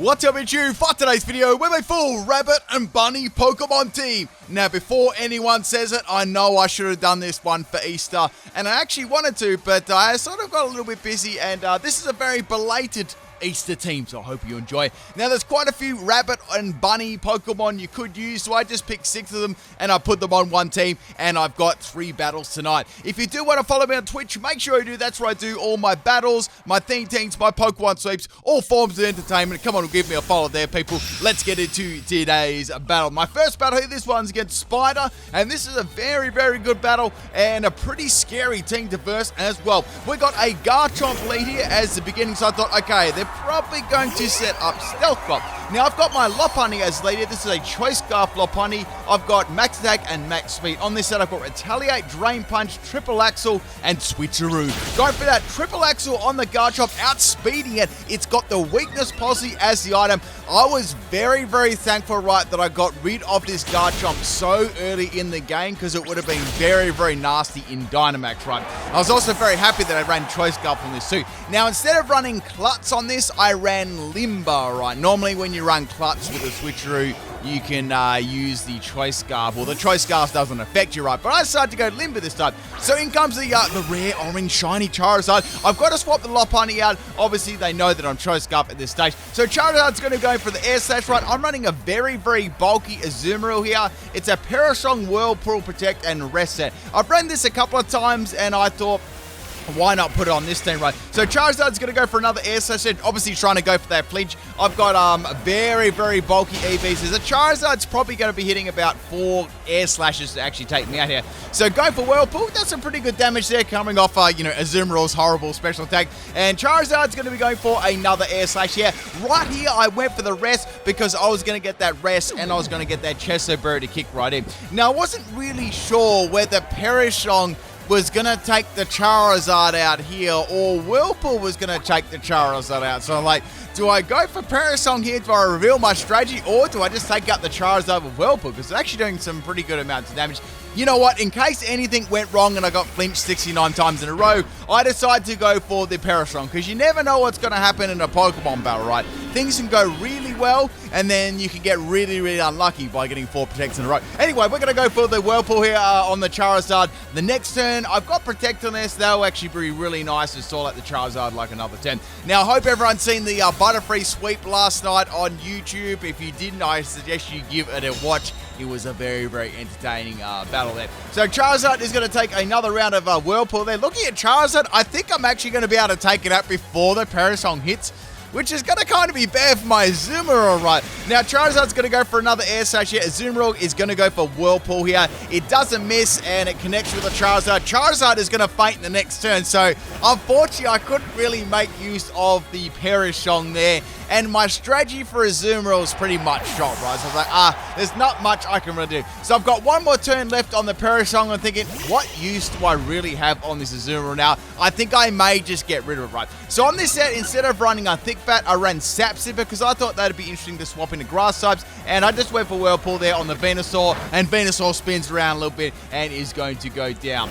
What's up, it's you for today's video with a full rabbit and bunny Pokemon team. Now, before anyone says it, I know I should have done this one for Easter, and I actually wanted to, but I sort of got a little bit busy, and this is a very belated Easter team, so I hope you enjoy. Now, there's quite a few rabbit and bunny Pokemon you could use, so I just picked 6 of them and I put them on one team, and I've got 3 battles tonight. If you do want to follow me on Twitch, make sure you do. That's where I do all my battles, my theme teams, my Pokemon sweeps, all forms of entertainment. Come on, give me a follow there, people. Let's get into today's battle. My first battle here, this one's against Spider, and this is a very, very good battle and a pretty scary team to verse as well. We got a Garchomp lead here as the beginning, so I thought, okay, they're probably going to set up Stealth Rock. Now, I've got my Lopunny as leader. This is a Choice Scarf Lopunny. I've got Max Attack and Max Speed. On this set, I've got Retaliate, Drain Punch, Triple Axle, and Switcheroo. Going for that Triple Axle on the Garchomp, outspeeding it. It's got the Weakness Posse as the item. I was very, very thankful, right, that I got rid of this Garchomp so early in the game, because it would have been very, very nasty in Dynamax, right? I was also very happy that I ran Choice Scarf on this too. Now, instead of running Klutz on this, I ran Limber, right? Normally, when you run Klutz with a Switcheroo, you can use the Choice Scarf. Well, the Choice Scarf doesn't affect you, right? But I decided to go Limber this time. So in comes the rare orange shiny Charizard. I've got to swap the Lopunny out. Obviously, they know that I'm Choice Scarf at this stage. So Charizard's going to go for the Air Slash, right? I'm running a very, very bulky Azumarill here. It's a Parasong Whirlpool Protect and Rest set. I've run this a couple of times, and I thought, why not put it on this team, right? So Charizard's going to go for another Air Slash, obviously trying to go for that flinch. I've got very, very bulky EVs. The Charizard's probably going to be hitting about 4 Air Slashes to actually take me out here. So go for Whirlpool. That's some pretty good damage there coming off, Azumarill's horrible special attack. And Charizard's going to be going for another Air Slash here. Right here, I went for the rest because I was going to get that rest and I was going to get that Chesto to kick right in. Now, I wasn't really sure whether Parasong was going to take the Charizard out here, or Whirlpool was going to take the Charizard out. So I'm like, do I go for Parasong here? Do I reveal my strategy, or do I just take out the Charizard with Whirlpool? Because it's actually doing some pretty good amounts of damage. You know what? In case anything went wrong and I got flinched 69 times in a row, I decided to go for the Parasong, because you never know what's going to happen in a Pokemon battle, right? Things can go really well, and then you can get really, really unlucky by getting 4 Protects in a row. Anyway, we're going to go for the Whirlpool here on the Charizard. The next turn, I've got Protect on this. That'll actually be really nice to stall at the Charizard like another 10. Now, I hope everyone's seen the Butterfree sweep last night on YouTube. If you didn't, I suggest you give it a watch. It was a very, very entertaining battle there. So Charizard is going to take another round of Whirlpool there. Looking at Charizard, I think I'm actually going to be able to take it out before the Parasong hits, which is going to kind of be bad for my Azumarill, right? Now, Charizard's going to go for another Air Slash here. Azumarill is going to go for Whirlpool here. It doesn't miss, and it connects with the Charizard. Charizard is going to faint in the next turn, so unfortunately, I couldn't really make use of the Parasong there. And my strategy for Azumarill is pretty much shot, right? So I was like, there's not much I can really do. So I've got one more turn left on the Parasong. I'm thinking, what use do I really have on this Azumarill now? I think I may just get rid of it, right? So on this set, instead of running a Thick Fat, I ran Sap Sipper because I thought that'd be interesting to swap into grass types. And I just went for Whirlpool there on the Venusaur. And Venusaur spins around a little bit and is going to go down.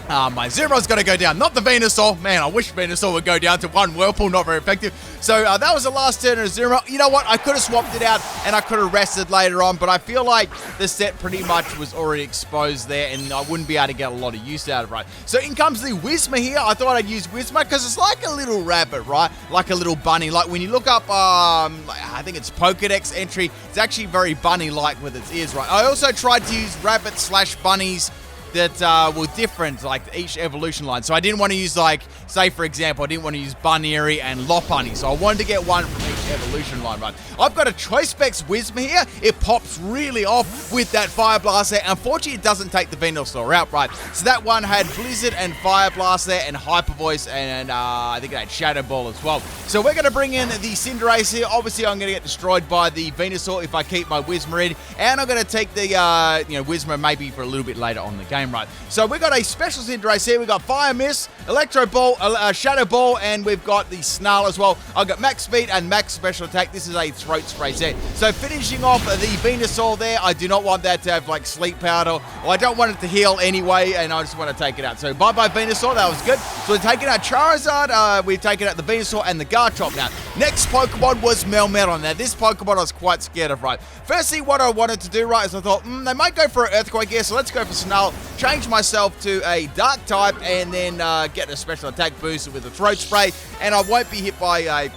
My Azumarill going to go down, not the Venusaur. Man, I wish Venusaur would go down to one Whirlpool, not very effective. So that was the last turn of Azumarill. You know what? I could have swapped it out and I could have rested later on, but I feel like the set pretty much was already exposed there and I wouldn't be able to get a lot of use out of it, right? So in comes the Whismur here. I thought I'd use Whismur because it's like a little rabbit, right? Like a little bunny. Like when you look up, I think it's Pokedex entry, it's actually very bunny-like with its ears, right? I also tried to use rabbit/bunnies that were different, like each evolution line. So I didn't want to use, like, say for example, I didn't want to use Buneary and Lopunny. So I wanted to get one from each evolution line, right? I've got a Toxopex Whismur here. It pops really off with that Fire Blast there. Unfortunately, it doesn't take the Venusaur out, right? So that one had Blizzard and Fire Blast there and Hyper Voice and I think it had Shadow Ball as well. So we're going to bring in the Cinderace here. Obviously, I'm going to get destroyed by the Venusaur if I keep my Whismur in. And I'm going to take the, Whismur maybe for a little bit later on the game, right? So we've got a special Cinderace here. We've got Fire Mist, Electro Ball, Shadow Ball, and we've got the Snarl as well. I've got max speed and max special attack. This is a throat spray set. So finishing off the Venusaur there, I do not want that to have like sleep powder, or I don't want it to heal anyway, and I just want to take it out. So bye-bye Venusaur, that was good. So we're taking out Charizard, we've taken out the Venusaur and the Garchomp now. Next Pokemon was Melmetal. Now this Pokemon I was quite scared of, right? Firstly, what I wanted to do, right, is I thought, they might go for an Earthquake here, so let's go for Snarl, change myself to a Dark type, and then get a special attack boost with a Throat Spray, and I won't be hit by a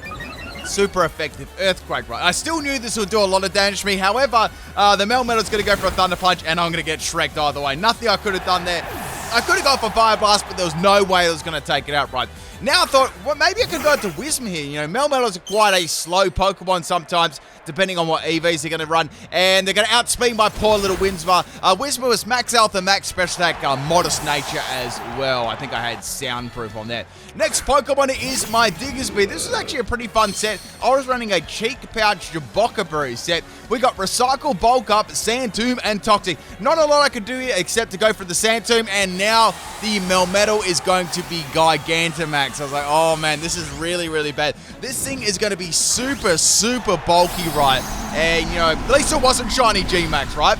super effective Earthquake, right? I still knew this would do a lot of damage to me. However, the Melmetal's going to go for a Thunder Punch, and I'm going to get Shrek'd either way. Nothing I could have done there. I could have gone for Fire Blast, but there was no way I was going to take it out, right? Now I thought, well, maybe I could go to Whismur here. You know, Melmetal's quite a slow Pokemon sometimes, depending on what EVs they're going to run. And they're going to outspeed my poor little Whismur. Whismur was max health and max special attack, modest nature as well. I think I had soundproof on that. Next Pokemon is my Diggersby. This is actually a pretty fun set. I was running a Cheek Pouch Jabockeberry set. We got Recycle, Bulk Up, Sand Tomb, and Toxic. Not a lot I could do here except to go for the Sand Tomb, and now the Melmetal is going to be Gigantamax. I was like, oh man, this is really, really bad. This thing is going to be super, super bulky, right? And, you know, at least it wasn't shiny G-Max, right?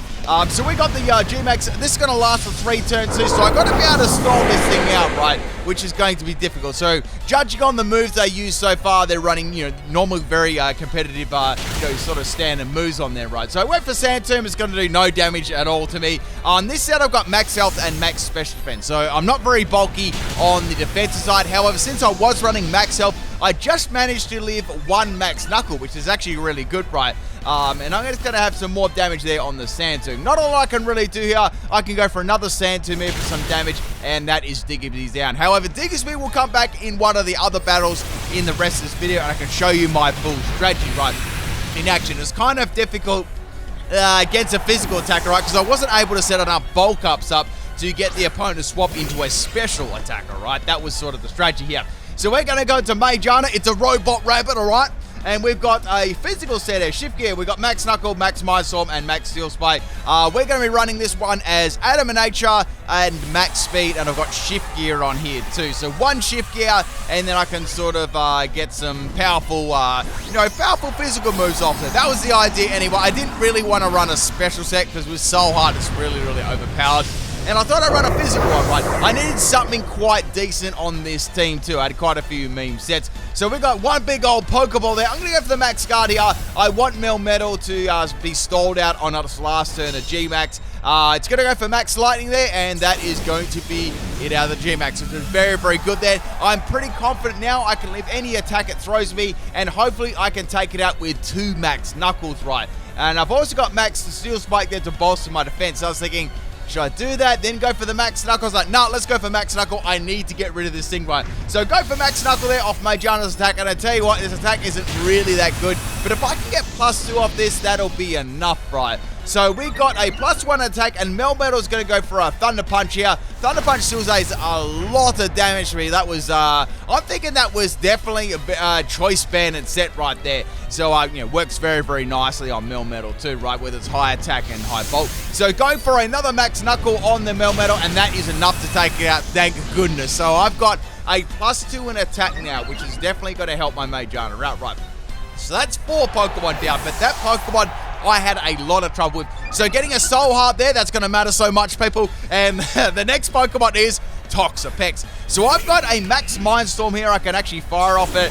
So we got the G-Max. This is going to last for 3 turns too, so I got to be able to stall this thing out, right? Which is going to be difficult. So, judging on the moves they use so far, they're running, you know, normal, very competitive, you know, sort of standard moves on there, right? So I went for Sand Tomb. It's going to do no damage at all to me. On this set, I've got max health and max special defense. So I'm not very bulky on the defensive side. However, since I was running max health, I just managed to live 1 max knuckle, which is actually really good, right? And I'm just going to have some more damage there on the Sand Tomb. Not all I can really do here. I can go for another Sand Tomb here for some damage, and that is Diggersby down. However, Diggersby will come back in one of the other battles in the rest of this video, and I can show you my full strategy, right, in action. It's kind of difficult against a physical attacker, right, because I wasn't able to set enough bulk ups up to get the opponent to swap into a special attacker, right? That was sort of the strategy here. So we're going to go to Magearna. It's a robot rabbit, all right? And we've got a physical set here. Shift Gear. We've got Max Knuckle, Max Mindstorm, and Max Steel Spike. We're going to be running this one as Adamanature and Max Speed, and I've got Shift Gear on here too. So 1 Shift Gear, and then I can sort of get some powerful, you know, powerful physical moves off there. That was the idea anyway. I didn't really want to run a special set because with Soul Heart, it's really, really overpowered. And I thought I'd run a physical one, right? I needed something quite decent on this team too. I had quite a few meme sets. So we got 1 big old Pokeball there. I'm going to go for the Max Guard here. I want Melmetal to be stalled out on its last turn of G-Max. It's going to go for Max Lightning there, and that is going to be it out of the G-Max, which is very, very good there. I'm pretty confident now I can live any attack it throws me, and hopefully I can take it out with 2 Max Knuckles, right? And I've also got Max Steel Spike there to bolster my defense. So I was thinking, should I do that, then go for the Max Knuckle? I was like, no, let's go for Max Knuckle. I need to get rid of this thing, right? So go for Max Knuckle there off Magearna's attack. And I tell you what, this attack isn't really that good. But if I can get +2 off this, that'll be enough, right? So we got a +1 attack, and Melmetal's going to go for a Thunder Punch here. Thunder Punch still does a lot of damage to me. That was, I'm thinking that was definitely a choice banded set right there. So, you know, works very, very nicely on Melmetal too, right, with its high attack and high bulk. So going for another Max Knuckle on the Melmetal, and that is enough to take it out, thank goodness. So I've got a +2 in attack now, which is definitely going to help my Magearna out, right? So that's 4 Pokemon down, but that Pokemon I had a lot of trouble with. So getting a Soul Heart there, that's going to matter so much, people. And the next Pokemon is Toxopex. So I've got a Max Mindstorm here. I can actually fire off it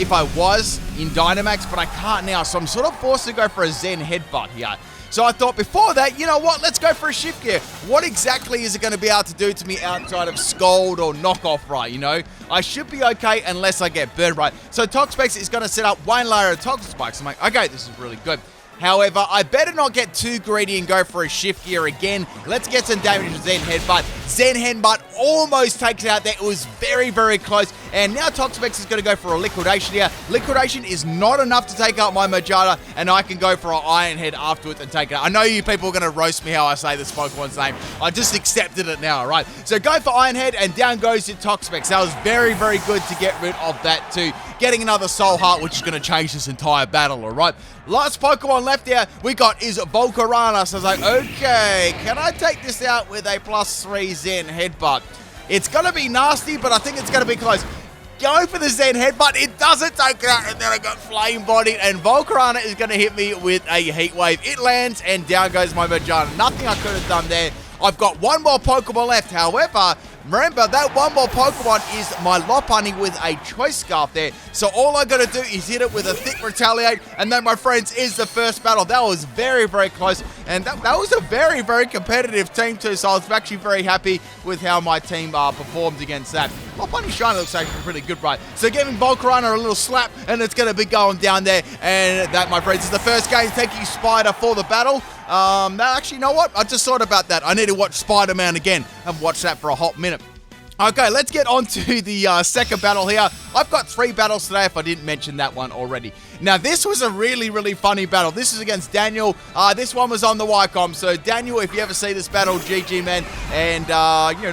if I was in Dynamax, but I can't now. So I'm sort of forced to go for a Zen Headbutt here. So I thought before that, you know what, let's go for a Shift Gear. What exactly is it going to be able to do to me outside of Scold or Knockoff, right, you know? I should be okay unless I get burned, right? So Toxapex is going to set up 1 layer of Toxic Spikes. I'm like, okay, this is really good. However, I better not get too greedy and go for a Shift Gear again. Let's get some damage to Zen Headbutt. Zen Headbutt almost takes it out there. It was very, very close. And now Toxapex is going to go for a Liquidation here. Liquidation is not enough to take out my Magearna, and I can go for an Iron Head afterwards and take it out. I know you people are going to roast me how I say this Pokemon's name. I just accepted it now, right? So go for Iron Head, and down goes to Toxapex. That was very, very good to get rid of that too. Getting another Soul Heart, which is going to change this entire battle, all right? Last Pokemon left here we got is Volcarona. So I was like, okay, can I take this out with a +3 Zen Headbutt? It's going to be nasty, but I think it's going to be close. Go for the Zen Headbutt. It doesn't take it out, and then I got Flame Bodied, and Volcarona is going to hit me with a Heat Wave. It lands, and down goes my Magearna. Nothing I could have done there. I've got one more Pokemon left. However, remember, that one more Pokemon is my Lopunny with a Choice Scarf there. So all I got to do is hit it with a Thick Retaliate, and that, my friends, is the first battle. That was very, very close, and that was a very, very competitive team too, so I was actually very happy with how my team performed against that. Lopunny Shiny looks actually pretty good, right? So giving Volcarona a little slap, and it's going to be going down there, and that, my friends, is the first game. Thank you, Spider, for the battle. Now, actually, you know what? I just thought about that. I need to watch Spider-Man again. I haven't watched that for a hot minute. Okay, let's get on to the second battle here. I've got 3 battles today if I didn't mention that one already. Now, this was a really, really funny battle. This is against Daniel. This one was on the Wycom. So, Daniel, if you ever see this battle, GG, man. And,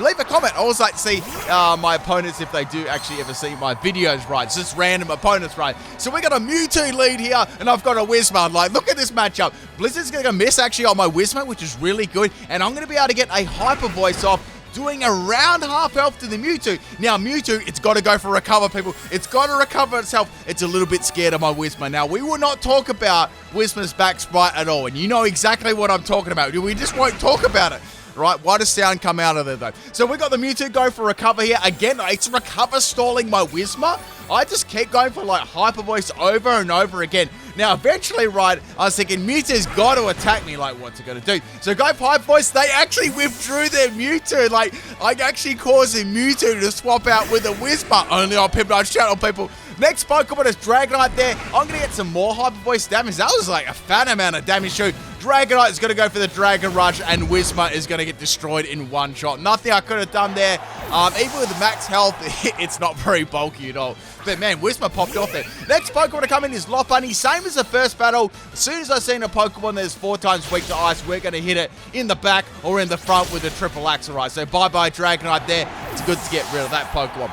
leave a comment. I always like to see my opponents if they do actually ever see my videos, right? It's just random opponents, right? So, we got a Mewtwo lead here, and I've got a Whismur. Like, look at this matchup. Blizzard's going to miss, actually, on my Whismur, which is really good. And I'm going to be able to get a Hyper Voice off, doing around half health to the Mewtwo. Now, Mewtwo, it's got to go for recover, people. It's got to recover itself. It's a little bit scared of my Whismur. Now, we will not talk about Whismur's back sprite at all, and you know exactly what I'm talking about. We just won't talk about it. Right, why does sound come out of there, though? So we got the Mewtwo go for recover here. Again, it's recover stalling my Whismur. I just keep going for, like, Hyper Voice over and over again. Now, eventually, right, I was thinking, Mewtwo's got to attack me. Like, what's it going to do? So go for Hyper Voice. They actually withdrew their Mewtwo. Like, I actually caused a Mewtwo to swap out with a Whismur. Only on PIMPNITE channel, people. Next Pokemon is Dragonite there. I'm going to get some more Hyper Voice damage. That was like a fat amount of damage too. Dragonite is going to go for the Dragon Rush, and Whismur is going to get destroyed in one shot. Nothing I could have done there. Even with the max health, it's not very bulky at all. But man, Whismur popped off there. Next Pokemon to come in is Lopunny. Same as the first battle. As soon as I seen a Pokemon that's 4 times weak to ice, we're going to hit it in the back or in the front with a triple axle, right? So bye-bye Dragonite there. It's good to get rid of that Pokemon.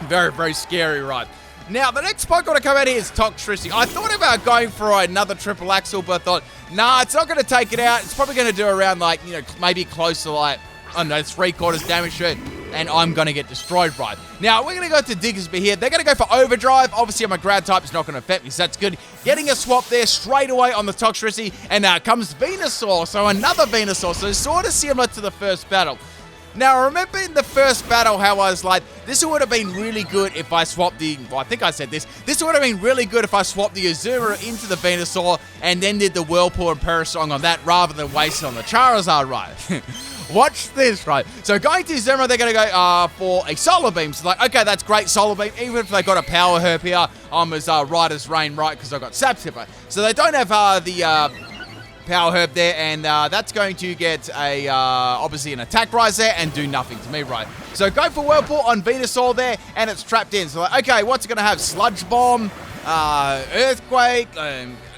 Very, very scary, right? Now, the next Pokemon to come out here is Toxopex. I thought about going for another triple axle, but I thought, nah, it's not going to take it out. It's probably going to do around, like, maybe close to, like, I don't know, 3/4 damage to it, and I'm going to get destroyed, right? Now, we're going to go to Diggersby here. They're going to go for Overdrive. Obviously, I'm a Ground type. It's not going to affect me, so that's good. Getting a swap there straight away on the Toxopex, and now comes Venusaur. So another Venusaur. So sort of similar to the first battle. Now, I remember in the first battle how I was like, this would have been really good if I swapped the... Well, I think I said this. This would have been really good if I swapped the Azumarill into the Venusaur and then did the Whirlpool and Parasong on that rather than waste it on the Charizard, right? Watch this, right? So going to Azumarill, they're going to go for a Solar Beam. So like, okay, that's great, Solar Beam. Even if they got a Power Herb here, I'm as right as rain, right? Because I've got Sap Sipper. So they don't have the... Power Herb there, and that's going to get a obviously an attack rise there and do nothing to me, right? So go for Whirlpool on Venusaur there, and it's trapped in. So like, okay, what's it going to have? Sludge Bomb, Earthquake.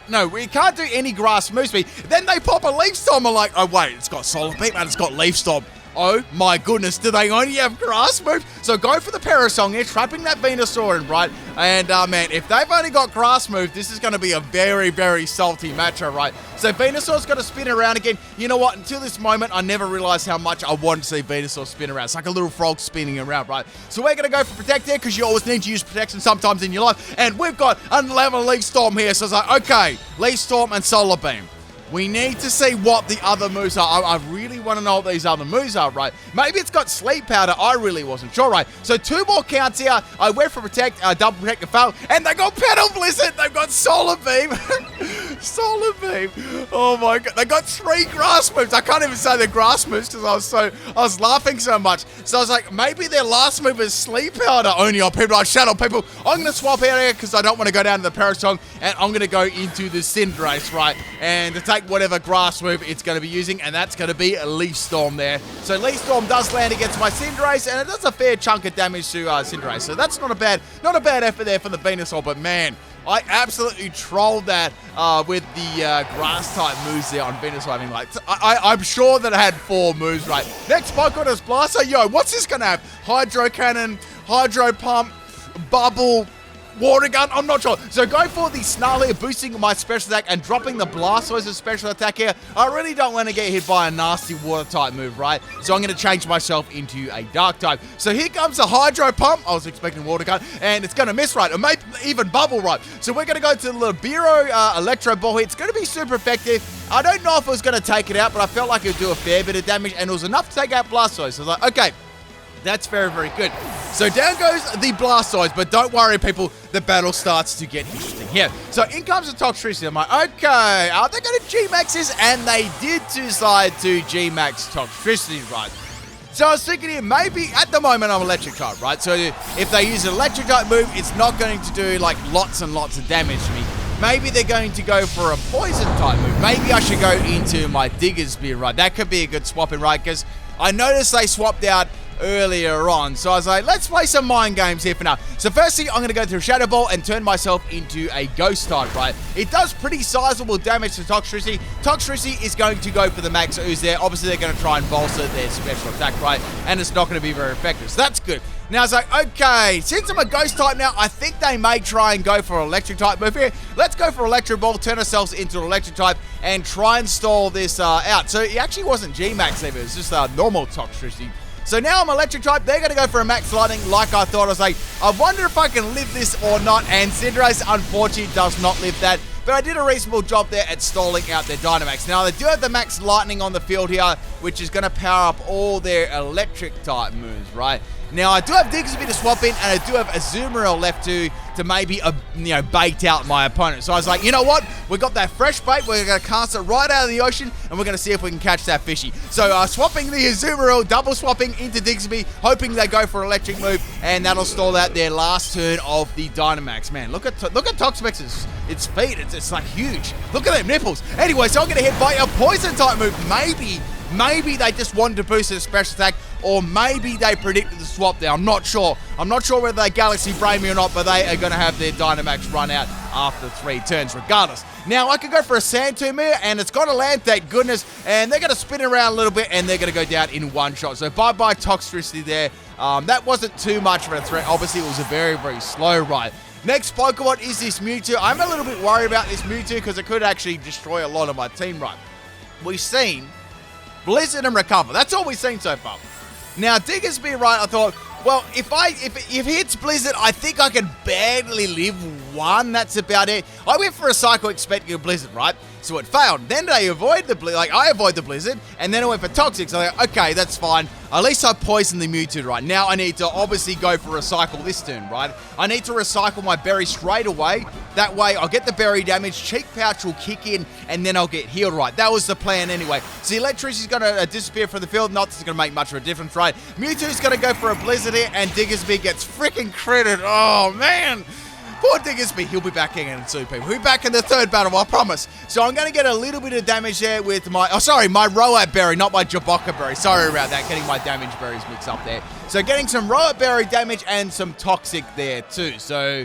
No, we can't do any Grass moves me. Then they pop a Leaf Storm. I'm like, oh wait, it's got Solar Beam and it's got Leaf Storm. Oh my goodness, do they only have Grass moves? So go for the Parasong here, trapping that Venusaur in, right? And man, if they've only got Grass moves, this is going to be a very, very salty matchup, right? So Venusaur's got to spin around again. You know what? Until this moment, I never realized how much I wanted to see Venusaur spin around. It's like a little frog spinning around, right? So we're going to go for Protect here because you always need to use Protection sometimes in your life. And we've got another Leaf Storm here. So it's like, okay, Leaf Storm and Solar Beam. We need to see what the other moves are. I really want to know what these other moves are, right? Maybe it's got Sleep Powder. I really wasn't sure, right? So 2 more counts here. I went for Protect, Double Protect and fail. And they got Petal Blizzard. They've got Solar Beam. Solar Beam. Oh my God. They got 3 Grass moves. I can't even say the Grass moves because I was laughing so much. So I was like, maybe their last move is Sleep Powder. Only on PIMPNITE channel, people. I'm going to swap out here because I don't want to go down to the Parasong. And I'm going to go into the Cinderace, right? And to take whatever Grass move it's going to be using, and that's going to be a Leaf Storm there. So Leaf Storm does land against my Cinderace, and it does a fair chunk of damage to Cinderace. So that's not a bad effort there for the Venusaur, but man, I absolutely trolled that with the Grass type moves there on Venusaur. I mean, like, I'm sure that I had 4 moves, right? Next Pokemon is Blaster. Yo, what's this going to have? Hydro Cannon, Hydro Pump, Bubble. Water gun, I'm not sure. So go for the Snarl, boosting my special attack and dropping the Blastoise's special attack here. I really don't want to get hit by a nasty water type move, right? So I'm going to change myself into a dark type. So here comes the Hydro Pump. I was expecting water gun, and it's going to miss right, or maybe even bubble right. So we're going to go to the Libero Electro Ball here. It's going to be super effective. I don't know if it was going to take it out, but I felt like it would do a fair bit of damage, and it was enough to take out Blastoise. So I was like, okay, that's very, very good. So down goes the Blastoise, but don't worry, people. The battle starts to get interesting here. So in comes the Toxtricity. I'm like, okay, are they going to G-Max this? And they did decide to G-Max Toxtricity, right? So I was thinking here, maybe at the moment I'm electric type, right? So if they use an electric type move, it's not going to do like lots and lots of damage to me. Maybe they're going to go for a poison type move. Maybe I should go into my Diggersby, right? That could be a good swap in, right? Because I noticed they swapped out earlier on. So I was like, let's play some mind games here for now. So firstly, I'm going to go through Shadow Ball and turn myself into a Ghost type, right? It does pretty sizable damage to Toxtricity. Toxtricity is going to go for the Max Ooze there. Obviously, they're going to try and bolster their special attack, right? And it's not going to be very effective. So that's good. Now, it's like, okay, since I'm a Ghost type now, I think they may try and go for an Electric type move here. Let's go for Electro Ball, turn ourselves into an Electric type, and try and stall this out. So it actually wasn't G-Max either. It was just normal Toxtricity. So now I'm electric type. They're going to go for a max lightning like I thought. I was like, I wonder if I can live this or not. And Cinderace, unfortunately, does not live that. But I did a reasonable job there at stalling out their Dynamax. Now, they do have the max lightning on the field here, which is going to power up all their electric type moves, right? Now, I do have Diggersby to swap in, and I do have Azumarill left to maybe, bait out my opponent. So I was like, you know what? We've got that fresh bait. We're going to cast it right out of the ocean, and we're going to see if we can catch that fishy. So swapping the Azumarill, double swapping into Diggersby, hoping they go for an electric move, and that'll stall out their last turn of the Dynamax. Man, look at Toxopex's its feet. It's like huge. Look at them nipples. Anyway, so I'm going to hit by a poison type move. Maybe they just wanted to boost their special attack, or maybe they predicted the swap there. I'm not sure. I'm not sure whether they Galaxy Brain me or not, but they are going to have their Dynamax run out after 3 turns regardless. Now, I could go for a Sand Tomb here, and it's got to land, thank goodness, and they're going to spin around a little bit, and they're going to go down in one shot. So bye-bye Toxtricity there. That wasn't too much of a threat. Obviously, it was a very, very slow ride. Next Pokemon is this Mewtwo. I'm a little bit worried about this Mewtwo because it could actually destroy a lot of my team run. We've seen Blizzard and Recover. That's all we've seen so far. Now, Diggersby, right, I thought, well, if he hits Blizzard, I think I can barely live one. That's about it. I went for a cycle expecting a Blizzard, right? So it failed. Then I avoid the Blizzard, and then I went for Toxic. So I'm like, okay, that's fine. At least I poisoned the Mewtwo right now. I need to obviously go for Recycle this turn, right? I need to recycle my berry straight away. That way, I'll get the berry damage, Cheek Pouch will kick in, and then I'll get healed, right? That was the plan anyway. So the Electricity's going to disappear from the field. Not that it's going to make much of a difference, right? Mewtwo's going to go for a Blizzard here, and Diggersby gets freaking critted. Oh, man. Poor Diggersby, he'll be back again soon, people. He'll be back in the third battle, I promise. So I'm going to get a little bit of damage there with my... Oh, sorry, my Roat Berry, not my Jaboka Berry. Sorry about that, getting my damage berries mixed up there. So getting some Roat Berry damage and some Toxic there too. So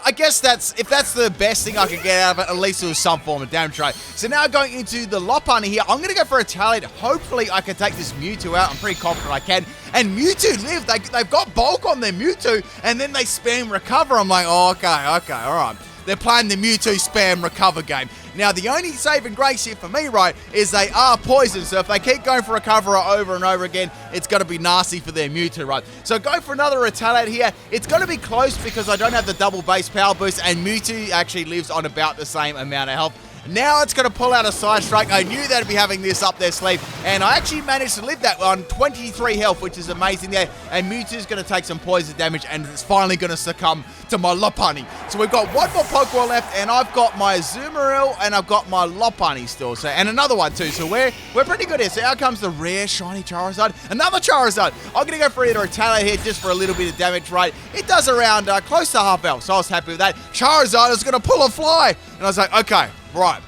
I guess if that's the best thing I could get out of it, at least it was some form of damage, right? So now going into the Lopunny here, I'm going to go for a Talent. Hopefully I can take this Mewtwo out. I'm pretty confident I can. And Mewtwo lived. They've got bulk on their Mewtwo, and then they spam Recover. I'm like, oh, okay, all right. They're playing the Mewtwo spam Recover game. Now, the only saving grace here for me, right, is they are poisoned. So if they keep going for Recover over and over again, it's going to be nasty for their Mewtwo, right? So go for another Retaliate here. It's going to be close because I don't have the double base power boost, and Mewtwo actually lives on about the same amount of health. Now it's going to pull out a Side Strike. I knew they'd be having this up their sleeve, and I actually managed to live that on 23 health, which is amazing there. And Mewtwo's going to take some poison damage, and it's finally going to succumb to my Lopunny. So we've got one more Pokemon left, and I've got my Azumarill, and I've got my Lopunny still. So, and another one too. So we're pretty good here. So out comes the rare shiny Charizard. Another Charizard. I'm going to go for either a Retaliate here just for a little bit of damage, right? It does around close to half health, so I was happy with that. Charizard is going to pull a fly, and I was like, okay. Right,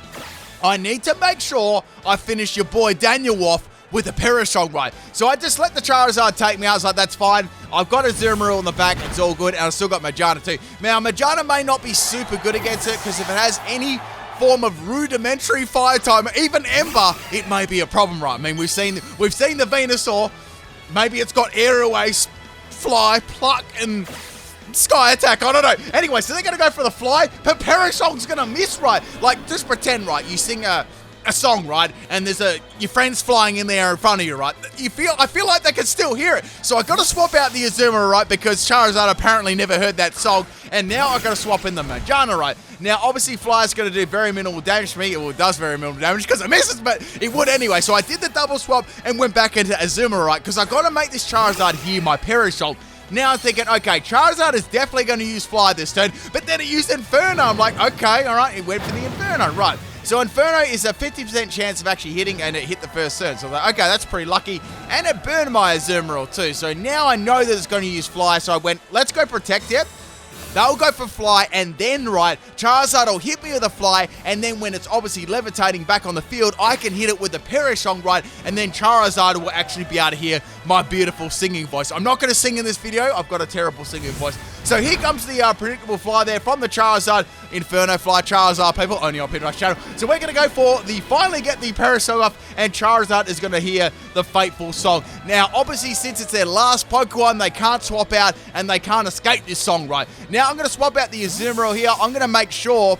I need to make sure I finish your boy Daniel off with a Parasong, right? So I just let the Charizard take me out. I was like, that's fine. I've got a Azumarill in the back. It's all good. And I've still got Magearna too. Now, Magearna may not be super good against it because if it has any form of rudimentary fire type, even Ember, it may be a problem, right? I mean, we've seen the Venusaur. Maybe it's got Aerial Ace, Fly, Pluck, and Sky Attack, I don't know. Anyway, so they're going to go for the fly, but Parasong's going to miss, right? Like, just pretend, right, you sing a song, right, and there's your friend's flying in there in front of you, right? I feel like they can still hear it. So I got to swap out the Azumarill, right, because Charizard apparently never heard that song, and now I got to swap in the Magearna, right? Now, obviously, Fly's going to do very minimal damage to me. Well, it does very minimal damage because it misses, but it would anyway. So I did the double swap and went back into Azumarill, right, because I got to make this Charizard hear my Parasong. Now I'm thinking, okay, Charizard is definitely going to use Fly this turn, but then it used Inferno. I'm like, okay, all right, it went for the Inferno, right. So Inferno is a 50% chance of actually hitting, and it hit the first turn. So I'm like, okay, that's pretty lucky. And it burned my Azumarill too. So now I know that it's going to use Fly. So I went, let's go Protect it. They'll go for Fly, and then, right, Charizard will hit me with a Fly, and then when it's obviously levitating back on the field, I can hit it with the Parasong, right, and then Charizard will actually be able to hear my beautiful singing voice. I'm not going to sing in this video. I've got a terrible singing voice. So here comes the predictable Fly there from the Charizard. Inferno Fly Charizard, people, only on PIMPNITE channel. So we're going to go for finally get the Parasong off, and Charizard is going to hear the fateful song. Now, obviously, since it's their last Pokemon, they can't swap out, and they can't escape this song, right? Now, I'm going to swap out the Azumarill here. I'm going to make sure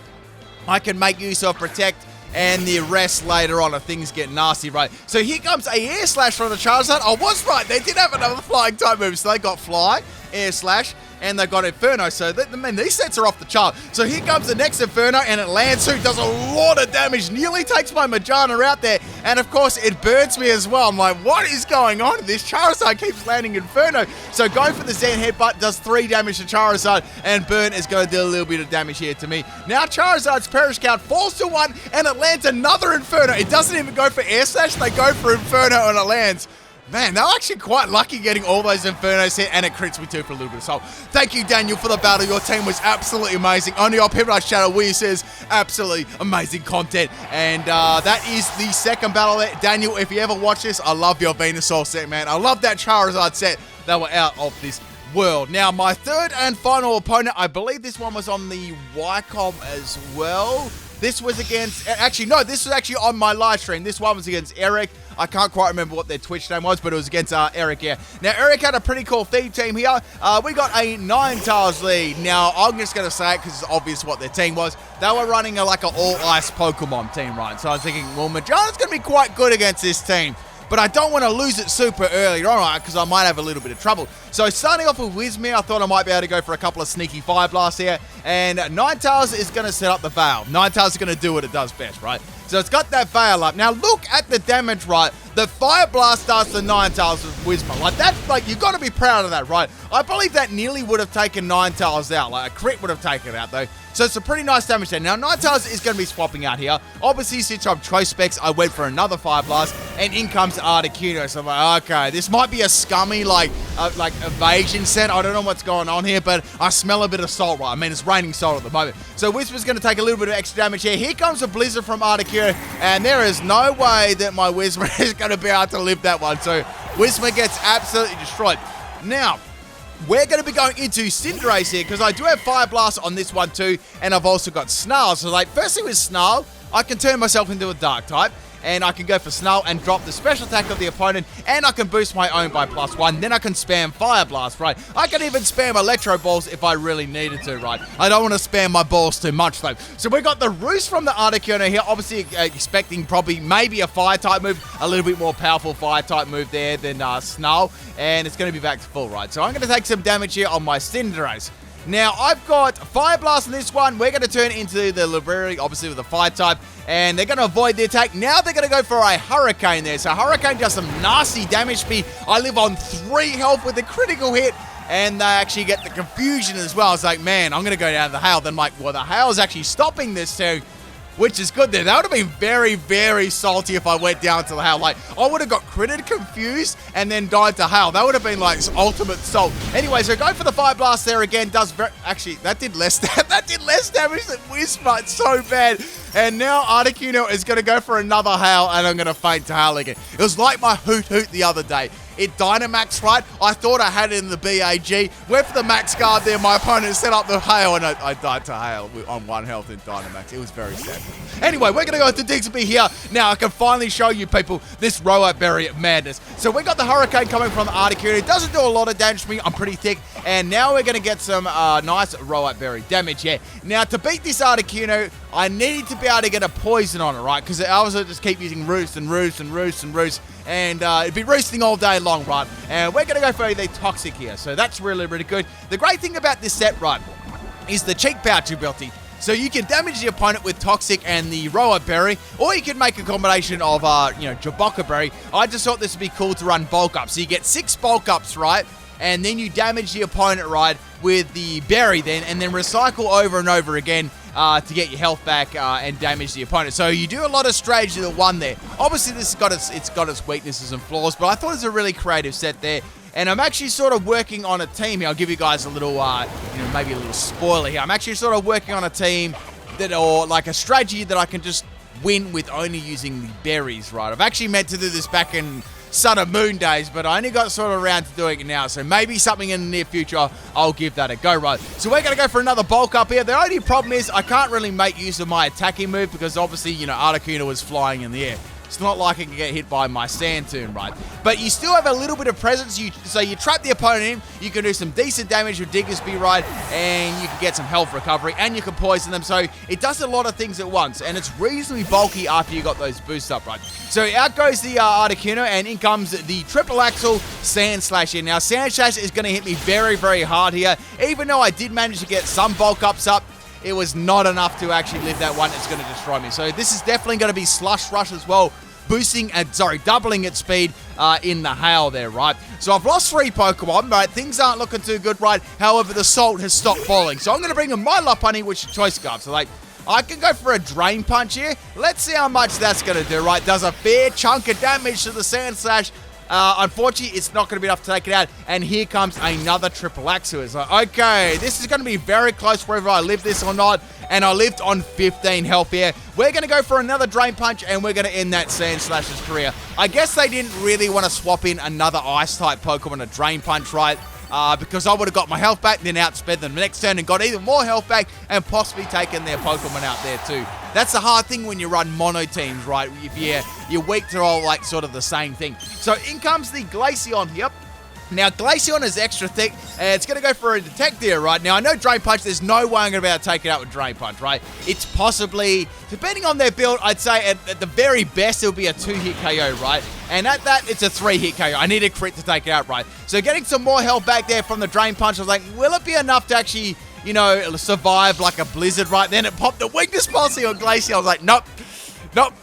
I can make use of Protect and the rest later on if things get nasty, right? So here comes a Air Slash from the Charizard. I was right. They did have another flying type move. So they got Fly, Air Slash, and they got Inferno. So, man, these sets are off the chart. So here comes the next Inferno, and it lands too. Does a lot of damage. Nearly takes my Magearna out there. And, of course, it burns me as well. I'm like, what is going on? This Charizard keeps landing Inferno. So going for the Zen Headbutt does 3 damage to Charizard, and Burn is going to do a little bit of damage here to me. Now Charizard's Perish Count falls to 1, and it lands another Inferno. It doesn't even go for Air Slash. They go for Inferno, and it lands. Man, they're actually quite lucky getting all those Infernos hit, and it crits me too for a little bit of salt. Thank you, Daniel, for the battle. Your team was absolutely amazing. Only on PIMPNITE channel, Wee says absolutely amazing content. And that is the second battle there. Daniel, if you ever watch this, I love your Venusaur set, man. I love that Charizard set. They were out of this world. Now, my third and final opponent, I believe this one was on the Wycom as well. This was against, actually, no, this was actually on my live stream. This one was against Eric. I can't quite remember what their Twitch name was, but it was against Eric here. Now, Eric had a pretty cool theme team here. We got a Ninetales lead. Now, I'm just going to say it because it's obvious what their team was. They were running like an all-ice Pokemon team, right? So I was thinking, well, Magearna's going to be quite good against this team. But I don't want to lose it super early, all right, because I might have a little bit of trouble. So starting off with Whismur, I thought I might be able to go for a couple of sneaky Fire Blasts here. And Ninetales is going to set up the Veil. Ninetales is going to do what it does best, right? So it's got that Veil up. Now look at the damage, right? The Fire Blast starts the Ninetales with Whismur. Like, that's, like, you've got to be proud of that, right? I believe that nearly would have taken Ninetales out. Like, a crit would have taken it out, though. So it's a pretty nice damage there. Now, Ninetales is going to be swapping out here. Obviously, since I'm Toxopex, I went for another Fire Blast, and in comes Articuno. So I'm like, okay, this might be a scummy, like evasion set. I don't know what's going on here, but I smell a bit of salt, right? I mean, it's raining salt at the moment. So Whisper's going to take a little bit of extra damage here. Here comes a Blizzard from Articuno, and there is no way that my Whisper is going to be able to live that one. So Whisper gets absolutely destroyed. Now, we're going to be going into Cinderace here because I do have Fire Blast on this one too, and I've also got Snarl. So, like, firstly with Snarl, I can turn myself into a Dark type, and I can go for Snarl and drop the special attack of the opponent, and I can boost my own by +1. Then I can spam Fire Blast, right? I can even spam Electro Balls if I really needed to, right? I don't want to spam my balls too much, though. So we got the Roost from the Articuno here, obviously expecting probably maybe a Fire-type move, a little bit more powerful Fire-type move there than Snarl, and it's going to be back to full, right? So I'm going to take some damage here on my Cinderace. Now, I've got Fire Blast in this one. We're going to turn into the Library, obviously with the Fire type, and they're going to avoid the attack. Now they're going to go for a Hurricane there. So Hurricane does some nasty damage to me. I live on 3 health with a critical hit, and they actually get the confusion as well. It's like, man, I'm going to go down to the Hail. Then, like, well, the Hail's actually stopping this too, which is good there. That would have been very, very salty if I went down to the Hail. Like, I would have got critted, confused, and then died to Hail. That would have been, like, ultimate salt. Anyway, so go for the Fire Blast there again. Does very... Actually, that did less damage than Whismur. It's so bad. And now Articuno is going to go for another Hail, and I'm going to faint to Hail again. It was like my Hoot Hoot the other day. it Dynamax, right? I thought I had it in the BAG. Went for the Max Guard there. My opponent set up the Hail, and I died to Hail on 1 health in Dynamax. It was very sad. Anyway, we're going to go to Diggersby here. Now, I can finally show you people this Roa Berry madness. So we got the Hurricane coming from the Articuno. It doesn't do a lot of damage to me. I'm pretty thick. And now we're going to get some nice Roa Berry damage here. Now, to beat this Articuno, I need to be able to get a poison on it, right? Because I was just keep using roost and roost and roost and roost. And it'd be roosting all day long, right? And we're going to go for the Toxic here. So that's really, really good. The great thing about this set, right, is the Cheek Pouch ability. So you can damage the opponent with Toxic and the Roa Berry, or you can make a combination of, Jaboka Berry. I just thought this would be cool to run Bulk Up. So you get 6 Bulk Ups, right? And then you damage the opponent, right, with the Berry then, and then recycle over and over again to get your health back and damage the opponent. So you do a lot of strategy that one there. Obviously, this has got its weaknesses and flaws, but I thought it was a really creative set there. And I'm actually sort of working on a team here. I'll give you guys a little, maybe a little spoiler here. I'm actually sort of working on a team or like a strategy that I can just win with only using the berries, right? I've actually meant to do this back in Sun and Moon days, but I only got sort of around to doing it now. So maybe something in the near future, I'll give that a go, right? So we're going to go for another Bulk Up here. The only problem is I can't really make use of my attacking move because obviously, Articuno was flying in the air. It's not like I can get hit by my Sandtoon, right? But you still have a little bit of presence. So you trap the opponent in. You can do some decent damage with Diggersby, right? And you can get some health recovery. And you can poison them. So it does a lot of things at once. And it's reasonably bulky after you got those boosts up, right? So out goes the Articuno. And in comes the Triple Axle Sand Slash in. Now, Sand Slash is going to hit me very, very hard here. Even though I did manage to get some bulk ups up, it was not enough to actually live that one. It's going to destroy me. So this is definitely going to be Slush Rush as well. Doubling its speed in the Hail there, right? So I've lost 3 Pokemon, right? Things aren't looking too good, right? However, the Salt has stopped falling. So I'm going to bring in my Lopunny, which is Choice Scarf. So, I can go for a Drain Punch here. Let's see how much that's going to do, right? Does a fair chunk of damage to the Sand Slash. Unfortunately, it's not going to be enough to take it out. And here comes another Triple Axle. It's like, okay, this is going to be very close whether I live this or not. And I lived on 15 health here. We're going to go for another Drain Punch, and we're going to end that Sand Slash's career. I guess they didn't really want to swap in another Ice-type Pokemon, a Drain Punch, right? Because I would have got my health back, then outsped them the next turn and got even more health back and possibly taken their Pokemon out there too. That's the hard thing when you run mono teams, right? If you're weak to all sort of the same thing. So in comes the Glaceon. Yep. Now, Glaceon is extra thick, and it's going to go for a Detect here, right? Now, I know Drain Punch, there's no way I'm going to be able to take it out with Drain Punch, right? It's possibly, depending on their build, I'd say at the very best, it'll be a 2-hit KO, right? And at that, it's a 3-hit KO. I need a crit to take it out, right? So getting some more health back there from the Drain Punch, I was like, will it be enough to actually, survive like a blizzard, right? Then it popped the Weakness Policy on Glaceon. I was like, nope. Nope,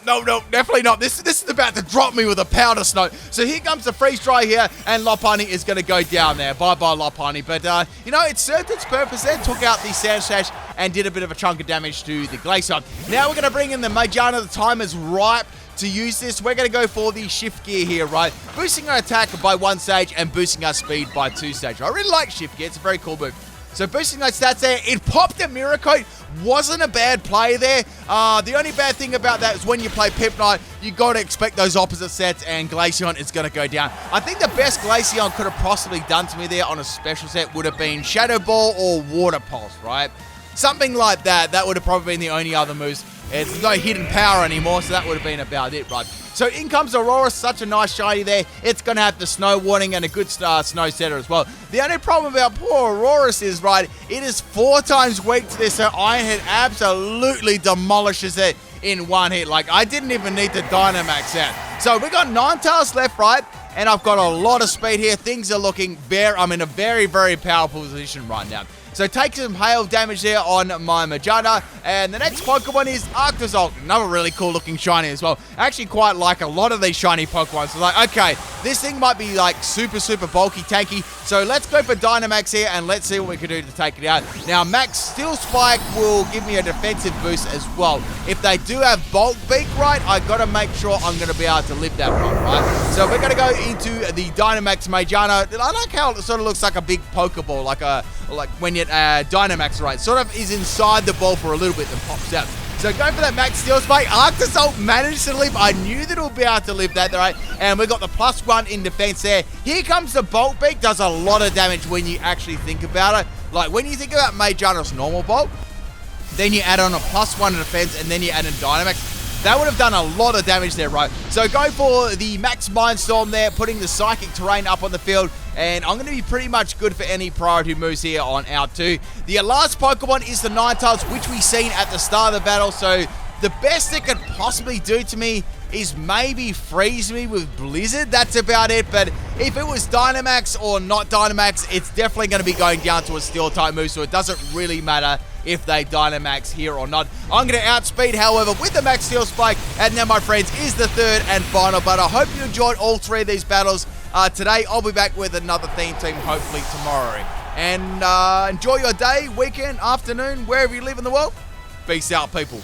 definitely not. This is about to drop me with a Powder Snow. So here comes the Freeze Dry here, and Lopunny is going to go down there. Bye-bye, Lopunny. But, it served its purpose there. Took out the Sand Slash and did a bit of a chunk of damage to the Glaceon. Now we're going to bring in the Magearna. The time is ripe to use this. We're going to go for the Shift Gear here, right? Boosting our attack by 1 stage and boosting our speed by 2 stages. I really like Shift Gear. It's a very cool move. So boosting those stats there, it popped a Mirror Coat. Wasn't a bad play there. The only bad thing about that is when you play PIMPNITE, you got to expect those opposite sets, and Glaceon is going to go down. I think the best Glaceon could have possibly done to me there on a special set would have been Shadow Ball or Water Pulse, right? Something like that. That would have probably been the only other moves. There's no hidden power anymore, so that would have been about it, right? So in comes Aurora, such a nice shiny there. It's going to have the Snow Warning and a good snow setter as well. The only problem about poor Aurora is, right, it is 4 times weak to this, so Iron Head absolutely demolishes it in 1 hit. I didn't even need to Dynamax out. So we got Ninetales left, right, and I've got a lot of speed here. Things are looking I'm in a very, very powerful position right now. So take some hail damage there on my Magearna. And the next Pokemon is Arctozolt. Another really cool looking shiny as well. I actually quite like a lot of these shiny Pokemon. So okay, this thing might be super, super bulky, tanky. So let's go for Dynamax here and let's see what we can do to take it out. Now, Max Steel Spike will give me a defensive boost as well. If they do have Bulk Beak, right, I got to make sure I'm going to be able to live that one, right? So we're going to go into the Dynamax Magearna. I like how it sort of looks like a big Pokeball, like when you Dynamax, right? Sort of is inside the ball for a little bit, then pops out. So go for that Max Steel Spike. Arctozolt managed to live. I knew that it would be able to live that, right? And we got the +1 in defense there. Here comes the Bolt Beak. Does a lot of damage when you actually think about it. Like, when you think about Magearna's normal Bolt, then you add on a +1 in defense, and then you add in Dynamax. That would have done a lot of damage there, right? So go for the Max Mindstorm there, putting the Psychic Terrain up on the field, and I'm going to be pretty much good for any priority moves here on out too. The last Pokemon is the Ninetales, which we seen at the start of the battle, so the best it could possibly do to me is maybe freeze me with Blizzard. That's about it, but if it was Dynamax or not Dynamax, it's definitely going to be going down to a Steel-type move, so it doesn't really matter if they Dynamax here or not. I'm going to outspeed, however, with the Max Steel Spike, and now, my friends, is the third and final battle. I hope you enjoyed all three of these battles. Today, I'll be back with another theme team, hopefully tomorrow. And enjoy your day, weekend, afternoon, wherever you live in the world. Peace out, people.